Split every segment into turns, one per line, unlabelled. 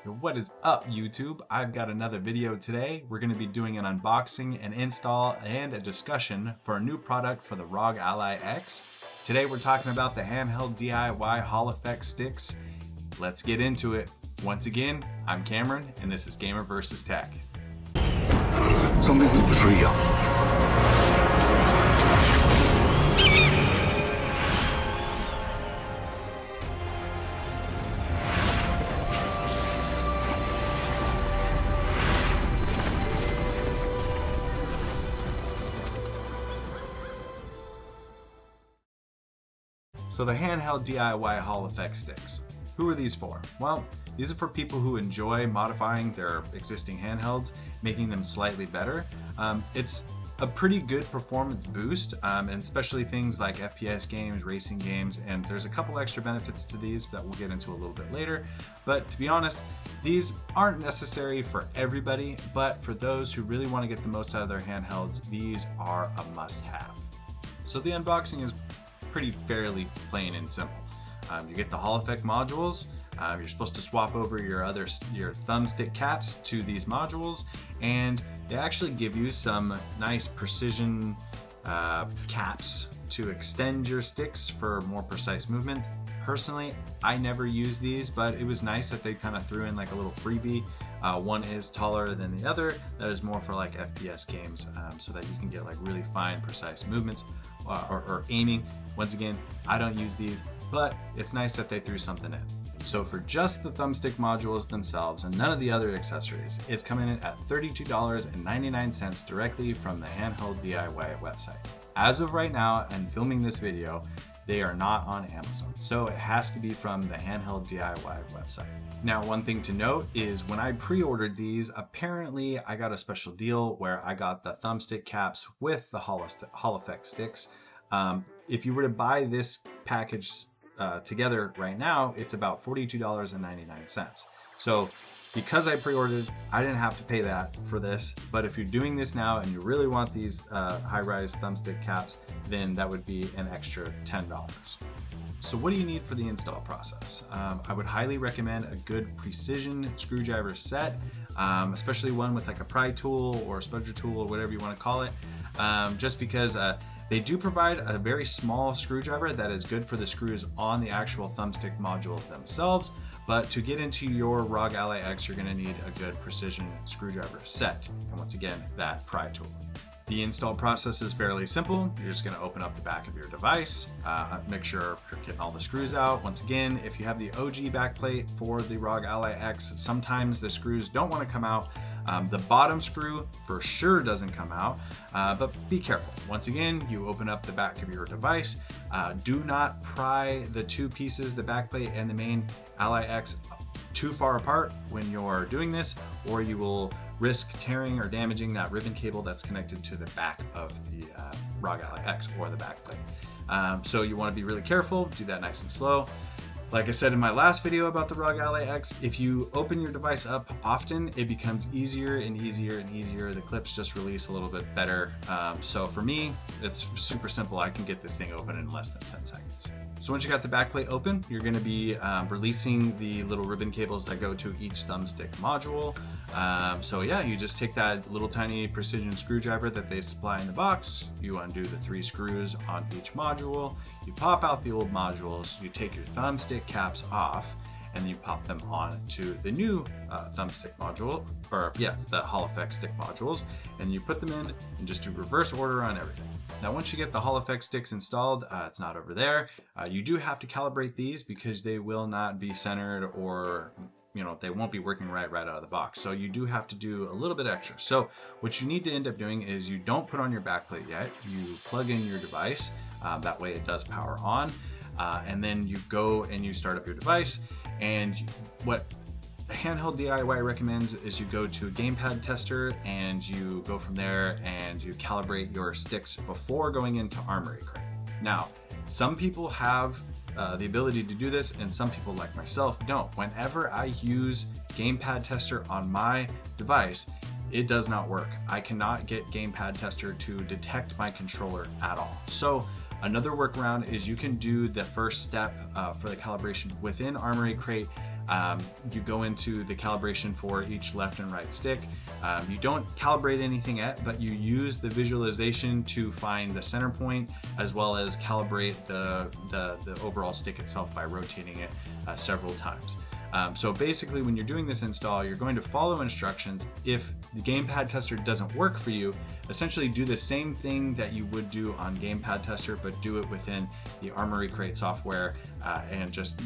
What is up, YouTube? I've got another video today. We're going to be doing an unboxing, an install, and a discussion for a new product for the ROG Ally X. Today we're talking about the HandheldDIY Hall Effect sticks. Let's get into it. Once again, I'm Cameron, and this is Gamer vs. Tech.
Something that was real.
So the HandheldDIY Hall Effect sticks. Who are these for? Well, these are for people who enjoy modifying their existing handhelds, making them slightly better. It's a pretty good performance boost, and especially things like FPS games, racing games, and there's a couple extra benefits to these that we'll get into a little bit later. But to be honest, these aren't necessary for everybody, but for those who really want to get the most out of their handhelds, these are a must-have. So the unboxing is pretty fairly plain and simple. You get the Hall Effect modules. You're supposed to swap over your thumbstick caps to these modules, and they actually give you some nice precision caps to extend your sticks for more precise movement. Personally, I never use these, but it was nice that they kind of threw in like a little freebie. One is taller than the other. That is more for like FPS games, so that you can get like really fine, precise movements or aiming. Once again, I don't use these, but it's nice that they threw something in. So for just the thumbstick modules themselves and none of the other accessories, it's coming in at $32.99 directly from the HandheldDIY website. As of right now and filming this video, they are not on Amazon, so it has to be from the HandheldDIY website. Now, one thing to note is when I pre-ordered these, apparently I got a special deal where I got the thumbstick caps with the Hall Effect sticks. If you were to buy this package together right now, it's about $42.99. So because I pre-ordered, I didn't have to pay that for this, but if you're doing this now and you really want these high-rise thumbstick caps, then that would be an extra $10. So what do you need for the install process? I would highly recommend a good precision screwdriver set, especially one with like a pry tool or a spudger tool or whatever you want to call it, just because they do provide a very small screwdriver that is good for the screws on the actual thumbstick modules themselves. But to get into your ROG Ally X, you're going to need a good precision screwdriver set, and once again, that pry tool. The install process is fairly simple. You're just going to open up the back of your device, make sure you're getting all the screws out. Once again, if you have the OG backplate for the ROG Ally X, sometimes the screws don't want to come out. The bottom screw for sure doesn't come out, but be careful. Once again, you open up the back of your device. Do not pry the two pieces, the backplate and the main Ally X, too far apart when you're doing this, or you will risk tearing or damaging that ribbon cable that's connected to the back of the ROG Ally X or the backplate. So you want to be really careful, do that nice and slow. Like I said in my last video about the ROG Ally X, if you open your device up often, it becomes easier and easier and easier. The clips just release a little bit better. So for me, it's super simple. I can get this thing open in less than 10 seconds. So once you got the backplate open, you're going to be releasing the little ribbon cables that go to each thumbstick module. So yeah, you just take that little tiny precision screwdriver that they supply in the box, you undo the 3 screws on each module, you pop out the old modules, you take your thumbstick caps off, and you pop them on to the new thumbstick module, or yes, the Hall Effect stick modules, and you put them in and just do reverse order on everything. Now, once you get the Hall Effect sticks installed, it's not over there. You do have to calibrate these because they will not be centered, or they won't be working right out of the box. So you do have to do a little bit extra. So what you need to end up doing is you don't put on your backplate yet. You plug in your device. That way it does power on. And then you go and you start up your device. And what HandheldDIY recommends is you go to Gamepad-Tester and you go from there and you calibrate your sticks before going into Armory Crate. Now, some people have the ability to do this, and some people like myself don't. Whenever I use Gamepad-Tester on my device, it does not work. I cannot get Gamepad-Tester to detect my controller at all. So another workaround is you can do the first step for the calibration within Armory Crate You go into the calibration for each left and right stick. You don't calibrate anything yet, but you use the visualization to find the center point, as well as calibrate the overall stick itself by rotating it several times. So basically, when you're doing this install, you're going to follow instructions. If the Gamepad-Tester doesn't work for you, essentially do the same thing that you would do on Gamepad-Tester, but do it within the Armory Crate software and just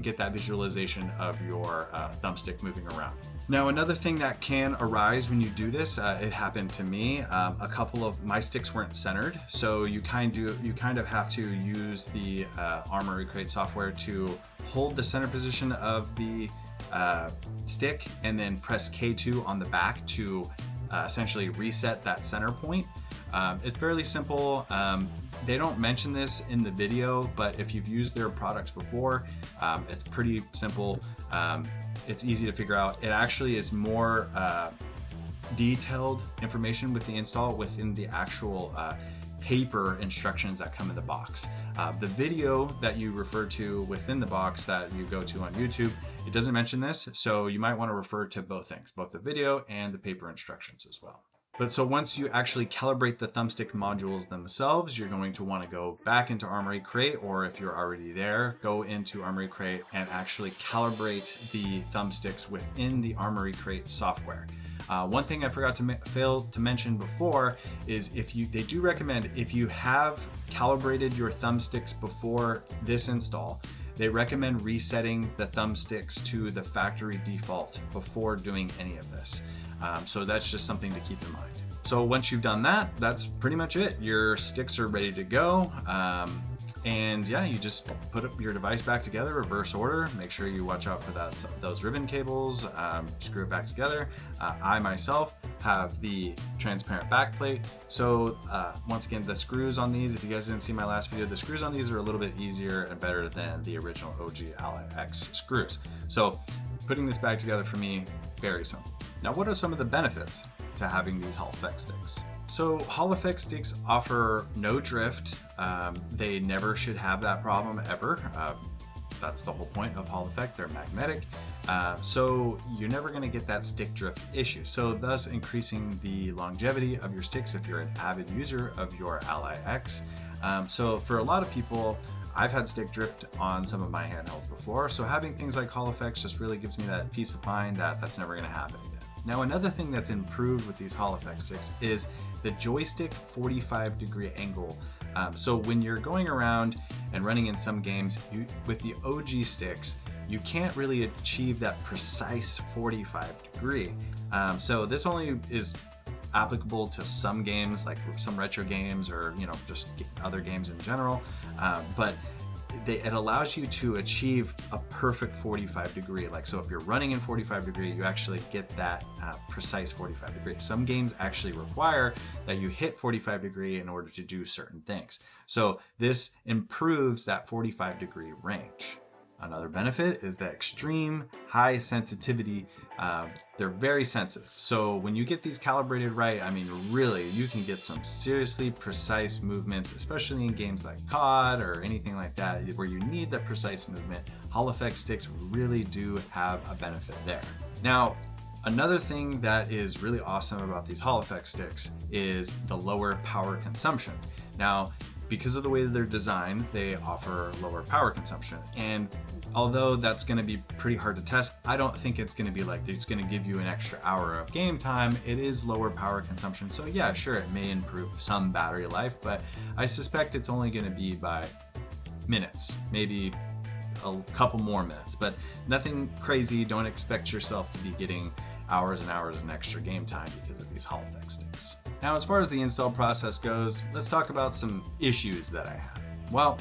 get that visualization of your thumbstick moving around. Now, another thing that can arise when you do this, it happened to me. A couple of my sticks weren't centered, so you kind of have to use the Armory Crate software to hold the center position of the stick and then press K2 on the back to essentially reset that center point. It's fairly simple. They don't mention this in the video, but if you've used their products before, it's pretty simple. It's easy to figure out. It actually is more detailed information with the install within the actual paper instructions that come in the box. The video that you refer to within the box that you go to on YouTube, it doesn't mention this, so you might want to refer to both things, both the video and the paper instructions as well. But so once you actually calibrate the thumbstick modules themselves, you're going to want to go back into Armory Crate, or if you're already there, go into Armory Crate and actually calibrate the thumbsticks within the Armory Crate software. One thing I forgot to fail to mention before is they do recommend, if you have calibrated your thumbsticks before this install, they recommend resetting the thumbsticks to the factory default before doing any of this. So that's just something to keep in mind. So once you've done that, that's pretty much it. Your sticks are ready to go. And yeah, you just put up your device back together, reverse order. Make sure you watch out for those ribbon cables, screw it back together. I myself have the transparent back plate. So once again, the screws on these, if you guys didn't see my last video, the screws on these are a little bit easier and better than the original OG Ally X screws. So putting this back together for me, very simple. Now, what are some of the benefits to having these Hall Effect sticks? So Hall Effect sticks offer no drift. They never should have that problem ever. That's the whole point of Hall Effect. They're magnetic. So you're never gonna get that stick drift issue. So thus increasing the longevity of your sticks if you're an avid user of your Ally X. So for a lot of people, I've had stick drift on some of my handhelds before. So having things like Hall Effects just really gives me that peace of mind that that's never gonna happen again. Now, another thing that's improved with these Hall Effect sticks is the joystick 45-degree angle. So when you're going around and running in some games, with the OG sticks, you can't really achieve that precise 45-degree. So this only is applicable to some games, like some retro games or just other games in general. But it allows you to achieve a perfect 45 degree. Like, so if you're running in 45 degree, you actually get that precise 45 degree. Some games actually require that you hit 45 degree in order to do certain things. So this improves that 45 degree range. Another benefit is the extreme high sensitivity. They're very sensitive. So when you get these calibrated right, I mean, really, you can get some seriously precise movements, especially in games like COD or anything like that, where you need that precise movement. Hall Effect sticks really do have a benefit there. Now, another thing that is really awesome about these Hall Effect sticks is the lower power consumption. Now, because of the way that they're designed, they offer lower power consumption. And although that's gonna be pretty hard to test, I don't think it's gonna be like it's gonna give you an extra hour of game time. It is lower power consumption. So yeah, sure, it may improve some battery life, but I suspect it's only gonna be by minutes, maybe a couple more minutes, but nothing crazy. Don't expect yourself to be getting hours and hours of extra game time because of these Hall Effect sticks. Now, as far as the install process goes, let's talk about some issues that I have. Well,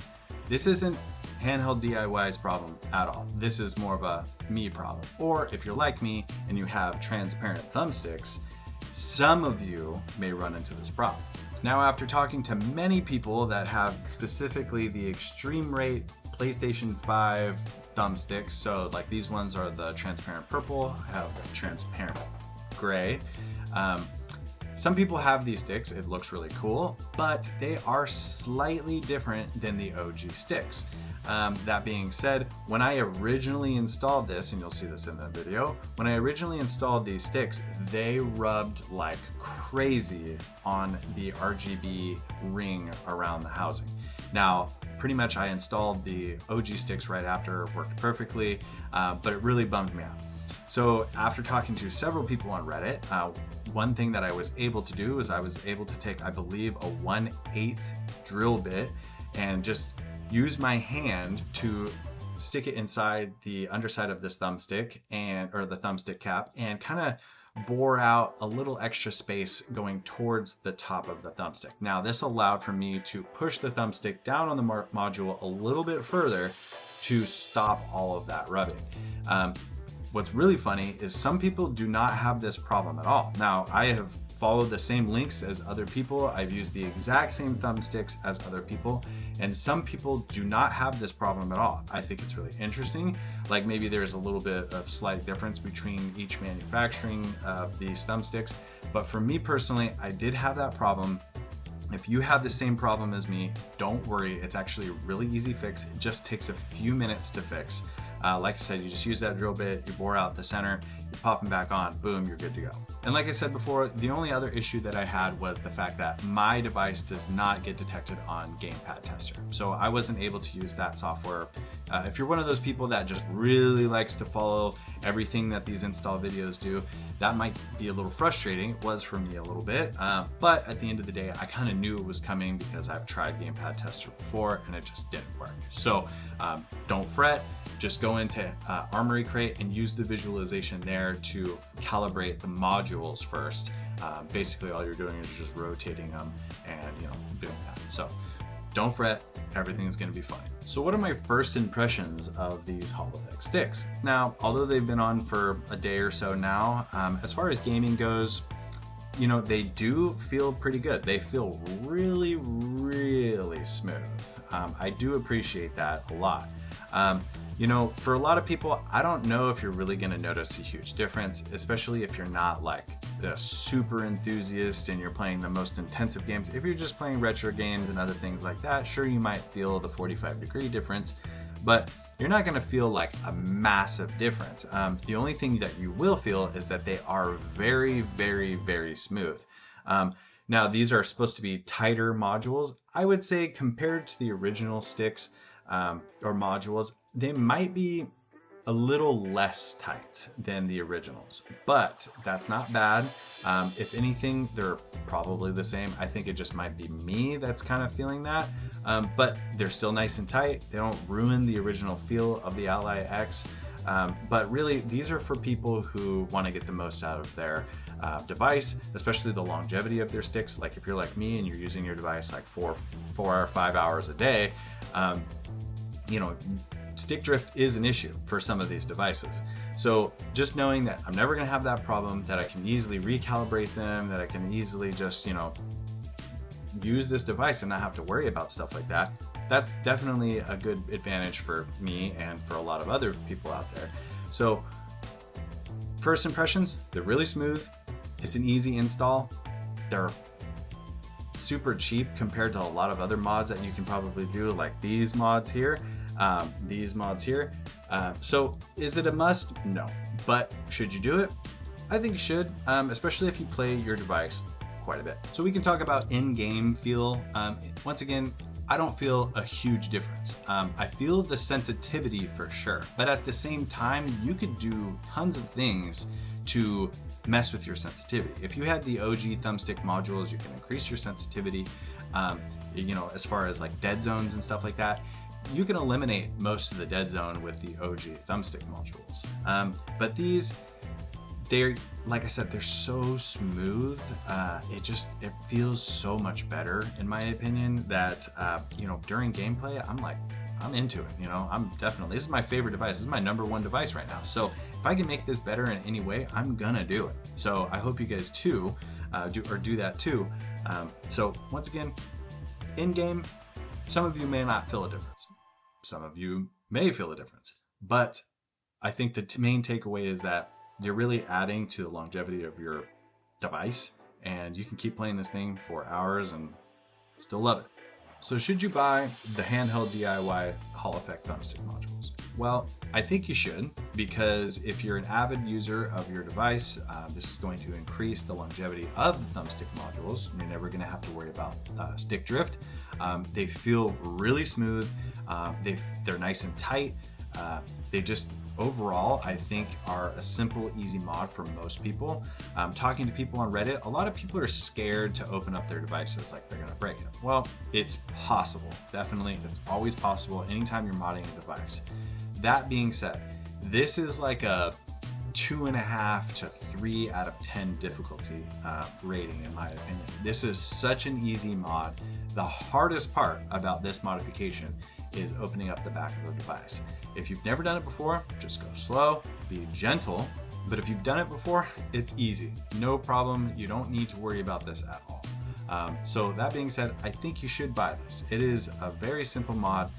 this isn't HandheldDIY's problem at all. This is more of a me problem. Or if you're like me and you have transparent thumbsticks, some of you may run into this problem. Now, after talking to many people that have specifically the extreme rate PlayStation 5 thumbsticks, so like these ones are the transparent purple, I have the transparent gray. Some people have these sticks, it looks really cool, but they are slightly different than the OG sticks. That being said, when I originally installed this, and you'll see this in the video, when I originally installed these sticks, they rubbed like crazy on the RGB ring around the housing. Now, pretty much I installed the OG sticks right after, worked perfectly, but it really bummed me out. So after talking to several people on Reddit, one thing that I was able to do is I was able to take, I believe, a 1/8 drill bit and just use my hand to stick it inside the underside of this thumbstick or the thumbstick cap and kind of bore out a little extra space going towards the top of the thumbstick. Now this allowed for me to push the thumbstick down on the module a little bit further to stop all of that rubbing. What's really funny is some people do not have this problem at all. Now, I have followed the same links as other people. I've used the exact same thumbsticks as other people, and some people do not have this problem at all. I think it's really interesting. Like maybe there's a little bit of slight difference between each manufacturing of these thumbsticks, but for me personally, I did have that problem. If you have the same problem as me, don't worry. It's actually a really easy fix. It just takes a few minutes to fix. Like I said, you just use that drill bit, you bore out the center, you pop them back on, boom, you're good to go. And like I said before, the only other issue that I had was the fact that my device does not get detected on Gamepad-Tester. So I wasn't able to use that software. If you're one of those people that just really likes to follow everything that these install videos do, that might be a little frustrating. It was for me a little bit, but at the end of the day, I kind of knew it was coming because I've tried Gamepad-Tester before and it just didn't work. So don't fret. Just go into Armory Crate and use the visualization there to calibrate the modules first. Basically, all you're doing is just rotating them and doing that. So don't fret, everything's gonna be fine. So what are my first impressions of these HoloFX sticks? Now, although they've been on for a day or so now, as far as gaming goes, they do feel pretty good. They feel really, really smooth. I do appreciate that a lot. For a lot of people, I don't know if you're really going to notice a huge difference, especially if you're not like a super enthusiast and you're playing the most intensive games. If you're just playing retro games and other things like that, sure, you might feel the 45-degree difference, but you're not going to feel like a massive difference. The only thing that you will feel is that they are very, very, very smooth. Now, these are supposed to be tighter modules. I would say compared to the original sticks or modules, they might be a little less tight than the originals, but that's not bad. If anything, they're probably the same. I think it just might be me that's kind of feeling that, but they're still nice and tight. They don't ruin the original feel of the Ally X. But really, these are for people who want to get the most out of their device, especially the longevity of their sticks. Like if you're like me and you're using your device like 4 or 5 hours a day, stick drift is an issue for some of these devices. So just knowing that I'm never going to have that problem, that I can easily recalibrate them, that I can easily just, use this device and not have to worry about stuff like that, that's definitely a good advantage for me and for a lot of other people out there. So first impressions, they're really smooth. It's an easy install. They're super cheap compared to a lot of other mods that you can probably do, like these mods here. So is it a must? No. But should you do it? I think you should, especially if you play your device quite a bit. So we can talk about in-game feel. Once again, I don't feel a huge difference. I feel the sensitivity for sure, but at the same time, you could do tons of things to mess with your sensitivity. If you had the OG thumbstick modules, you can increase your sensitivity, as far as like dead zones and stuff like that. You can eliminate most of the dead zone with the OG thumbstick modules. But these, they're, like I said, they're so smooth. It feels so much better in my opinion that, during gameplay, I'm into it. This is my favorite device. This is my #1 device right now. So if I can make this better in any way, I'm gonna do it. So I hope you guys too, do that too. So once again, in game, some of you may not feel a difference. Some of you may feel a difference, but I think the main takeaway is that you're really adding to the longevity of your device and you can keep playing this thing for hours and still love it. So should you buy the HandheldDIY Hall Effect Thumbstick modules? Well, I think you should, because if you're an avid user of your device, this is going to increase the longevity of the thumbstick modules. You're never going to have to worry about stick drift. They feel really smooth. They're nice and tight. They just overall, I think, are a simple, easy mod for most people. Talking to people on Reddit, a lot of people are scared to open up their devices, like they're gonna break it. Well, it's possible, definitely. It's always possible anytime you're modding a device. That being said, this is like a 2.5 to 3 out of 10 difficulty rating, in my opinion. This is such an easy mod. The hardest part about this modification is opening up the back of the device. If you've never done it before, just go slow, be gentle. But if you've done it before, it's easy. No problem. You don't need to worry about this at all. So that being said, I think you should buy this. It is a very simple mod,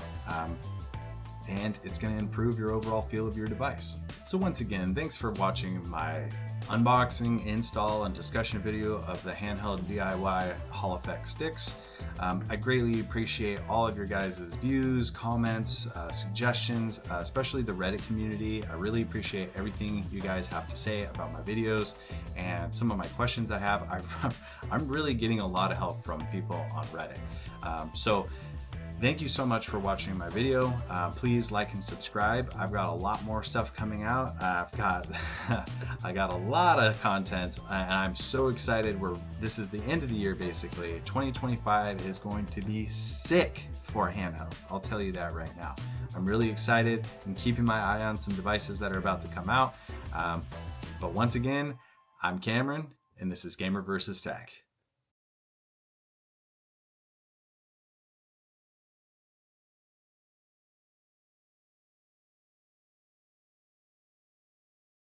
and it's going to improve your overall feel of your device. So once again, thanks for watching my unboxing, install, and discussion video of the HandheldDIY Hall Effect sticks. I greatly appreciate all of your guys' views, comments, suggestions, especially the Reddit community. I really appreciate everything you guys have to say about my videos and some of my questions I have. I'm really getting a lot of help from people on Reddit. So thank you so much for watching my video. Please like and subscribe. I've got a lot more stuff coming out. I got a lot of content, and I'm so excited. This is the end of the year, basically. 2025 is going to be sick for handhelds. I'll tell you that right now. I'm really excited and keeping my eye on some devices that are about to come out. But once again, I'm Cameron, and this is Gamer vs. Tech.